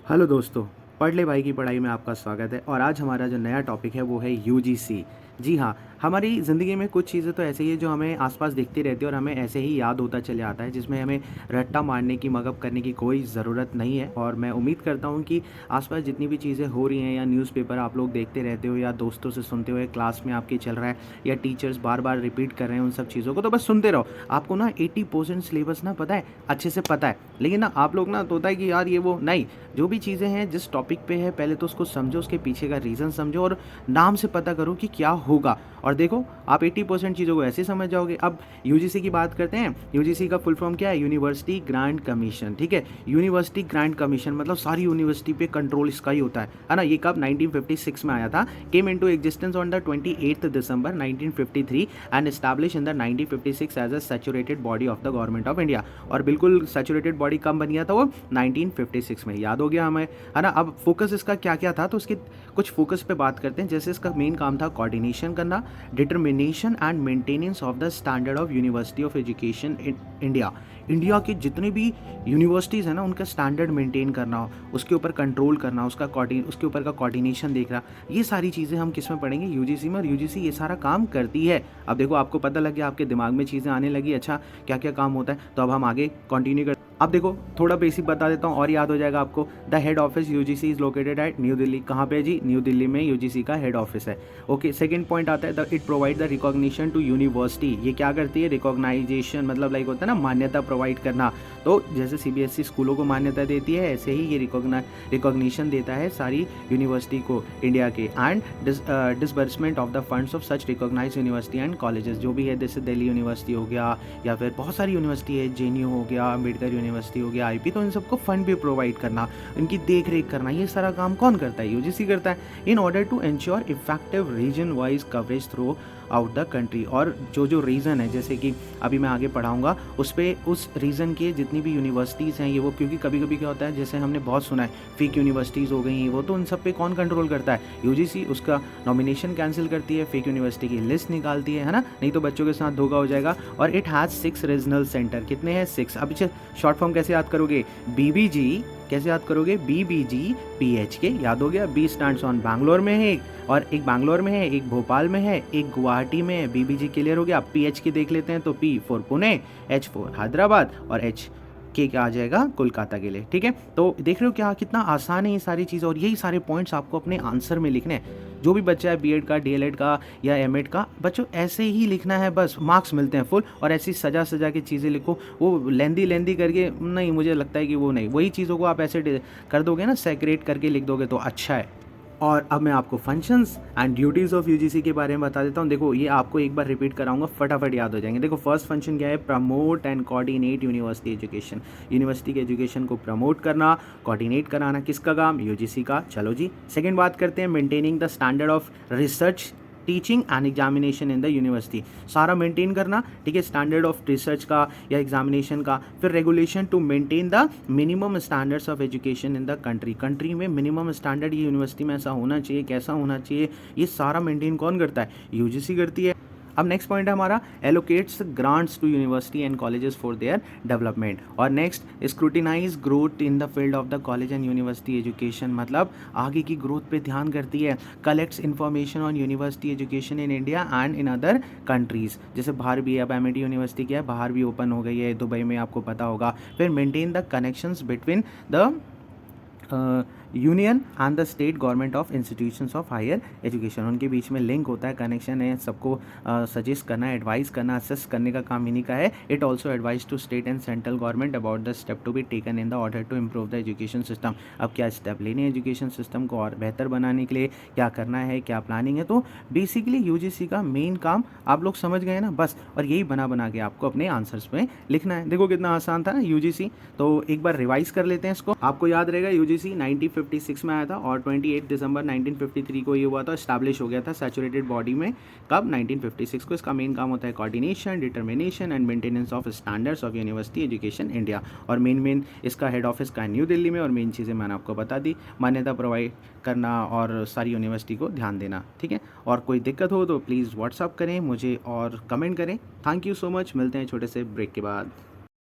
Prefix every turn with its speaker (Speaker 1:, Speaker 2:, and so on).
Speaker 1: Hello दोस्तों, पढ़ ले भाई की पढ़ाई में आपका स्वागत है। और आज हमारा जो नया टॉपिक है वो है यूजीसी। जी हाँ, हमारी ज़िंदगी में कुछ चीज़ें तो ऐसी है जो हमें आसपास दिखती रहती है और हमें ऐसे ही याद होता चले आता है, जिसमें हमें रट्टा मारने की मगअप करने की कोई ज़रूरत नहीं है। और मैं उम्मीद करता हूँ कि आसपास जितनी भी चीज़ें हो रही हैं या न्यूज़पेपर आप लोग देखते रहते हो या दोस्तों से सुनते हो या क्लास में आपके चल रहा है या टीचर्स बार बार रिपीट कर रहे हैं उन सब चीज़ों को, तो बस सुनते रहो। आपको ना 80% सिलेबस ना पता है, अच्छे से पता है, लेकिन ना आप लोग ना तो होता है कि यार ये वो नहीं। जो भी चीज़ें हैं जिस टॉपिक पे है पहले तो उसको समझो, उसके पीछे का रीज़न समझो और नाम से पता करो कि क्या होगा। और देखो आप 80% चीज़ों को ऐसे समझ जाओगे। अब यूजीसी की बात करते हैं। यूजीसी का फुल फॉर्म क्या है? University grant commission. ठीक है, यूनिवर्सिटी ग्रांट कमीशन मतलब सारी यूनिवर्सिटी पे कंट्रोल इसका ही होता है ना। ये कब 1956 में आया था, came into existence on the 28 December 1953 and establish in the 1956 as a saturated body of the government of India. और बिल्कुल सैचुरेटेड बॉडी कब बन गया था? वो 1956 में। याद हो गया हमें, है ना। अब फोकस इसका क्या क्या था, तो इसके कुछ फोकस पे बात करते हैं। जैसे इसका मेन काम था कोऑर्डिनेशन करना, determination and maintenance of the standard of university of education in India. India के जितने भी यूनिवर्सिटीज़ हैं ना उनका स्टैंडर्ड मेंटेन करना, उसके ऊपर कंट्रोल करना, उसके ऊपर का कोऑर्डिनेशन देखना, ये सारी चीज़ें हम किस में पढ़ेंगे? यूजीसी में। और यूजीसी ये सारा काम करती है। अब देखो आपको पता लग गया, आपके दिमाग में चीज़ें आने लगी, अच्छा क्या क्या काम होता है। तो अब हम आगे कंटिन्यू कर। अब देखो थोड़ा बेसिक बता देता हूँ और याद हो जाएगा आपको। The head office UGC is located at New Delhi. कहाँ पे जी? न्यू दिल्ली में यूजीसी का हेड ऑफिस है। ओके, सेकंड पॉइंट आता है it provide the recognition to university. ये क्या करती है? रिकॉग्नाइजेशन मतलब लाइक होता है ना, मान्यता प्रोवाइड करना। तो जैसे सीबीएसई स्कूलों को मान्यता देती है, ऐसे ही ये रिकॉग्निशन देता है सारी यूनिवर्सिटी को इंडिया के। And disbursement of the funds of such recognize university and colleges, जो भी है, जैसे दिल्ली यूनिवर्सिटी हो गया या फिर बहुत सारी यूनिवर्सिटी है, जेएनयू हो गया, अम्बेडकर यूनिवर्सिटी हो गया, आईपी, तो इन सबको फंड भी प्रोवाइड करना, इनकी देख रेख करना, ये सारा काम कौन करता है? यूजीसी करता है। In order to ensure effective region wise coverage throughout the country. और जो जो रीज़न है, जैसे कि अभी मैं आगे पढ़ाऊंगा उस पर, उस रीज़न के जितनी भी यूनिवर्सिटीज़ हैं ये वो, क्योंकि कभी कभी क्या होता है, जैसे हमने बहुत सुना है फेक यूनिवर्सिटीज़ हो गई वो, तो उन सब पे कौन कंट्रोल करता है? यूजीसी। उसका नॉमिनेशन कैंसिल करती है, फेक यूनिवर्सिटी की लिस्ट निकालती है ना, नहीं तो बच्चों के साथ धोखा हो जाएगा। और इट हैज़ 6 रीजनल सेंटर। कितने हैं? 6। अब शॉर्ट फॉर्म कैसे याद करोगे? बीबीजी। कैसे याद करोगे? बीबीजी पीएचके। याद हो गया। बी स्टैंड्स ऑन बैंगलोर में है एक, और एक बैंगलोर में है, एक भोपाल में है, एक गुवाहाटी में है। बीबीजी क्लियर हो गया। पीएच के देख लेते हैं, तो P for Pune, H for Hyderabad और एच के क्या आ जाएगा? कोलकाता के लिए। ठीक है, तो देख रहे हो क्या कितना आसान है ये सारी चीज़। और यही सारे पॉइंट्स आपको अपने आंसर में लिखने हैं। जो भी बच्चा है बीएड का, डीएलएड का या एमएड का, बच्चों ऐसे ही लिखना है, बस मार्क्स मिलते हैं फुल। और ऐसी सजा सजा के चीज़ें लिखो, वो लेंदी करके नहीं, मुझे लगता है कि वो नहीं, वही चीज़ों को आप ऐसे कर दोगे ना, सेग्रेट करके लिख दोगे तो अच्छा है। और अब मैं आपको functions and duties of UGC के बारे में बता देता हूँ। देखो ये आपको एक बार रिपीट कराऊंगा, फटाफट याद हो जाएंगे। देखो फर्स्ट फंक्शन क्या है? Promote and coordinate university education. University के एजुकेशन को प्रमोट करना, कोऑर्डिनेट कराना, किसका काम? यूजीसी का। चलो जी, सेकंड बात करते हैं maintaining the standard of research, teaching and examination in the university. सारा मेंटेन करना, ठीक है, स्टैंडर्ड ऑफ रिसर्च का या एग्जामिनेशन का। फिर regulation to maintain the minimum standards of education in the country. Country में मिनिमम स्टैंडर्ड ये यूनिवर्सिटी में ऐसा होना चाहिए, कैसा होना चाहिए, ये सारा मेंटेन कौन करता है? यूजीसी करती है। अब नेक्स्ट पॉइंट है हमारा allocates grants to university and colleges for their development. और next scrutinize growth in the field of the college and university education, मतलब आगे की ग्रोथ पे ध्यान करती है। Collects information on university education in India and in other countries. जैसे बाहर भी, अब एमआईटी यूनिवर्सिटी क्या है, बाहर भी ओपन हो गई है, दुबई में, आपको पता होगा। फिर maintain the connections between the union and the state government of institutions of higher education. उनके बीच में लिंक होता है, कनेक्शन है, सबको सजेस्ट करना, एडवाइस करना, असेस करने का काम इन्हीं का है। It also advise to state and central government about the step to be taken in the order to improve the education system. अब क्या स्टेप लेने हैं एजुकेशन सिस्टम को और बेहतर बनाने के लिए, क्या करना है, क्या प्लानिंग है। तो बेसिकली यूजीसी का मेन काम आप लोग समझ गए ना, बस। और यही बना के आपको अपने आंसर्स में लिखना है। देखो कितना आसान था ना यूजीसी। तो एक बार रिवाइज कर लेते हैं इसको। आपको याद रहेगा यूजीसी 1956 में आया था और 28 दिसंबर 1953 को ये हुआ था, स्टैब्लिश हो गया था सैचुरेटेड बॉडी में। कब? 1956 को। इसका मेन काम होता है coordination, determination and maintenance of standards of university education India. और मेन इसका हेड ऑफिस का है न्यू दिल्ली में। और मेन चीज़ें मैंने आपको बता दी, मान्यता प्रोवाइड करना और सारी यूनिवर्सिटी को ध्यान देना, ठीक है। और कोई दिक्कत हो तो प्लीज़ व्हाट्सअप करें मुझे और कमेंट करें। Thank you so much. मिलते हैं छोटे से ब्रेक के बाद।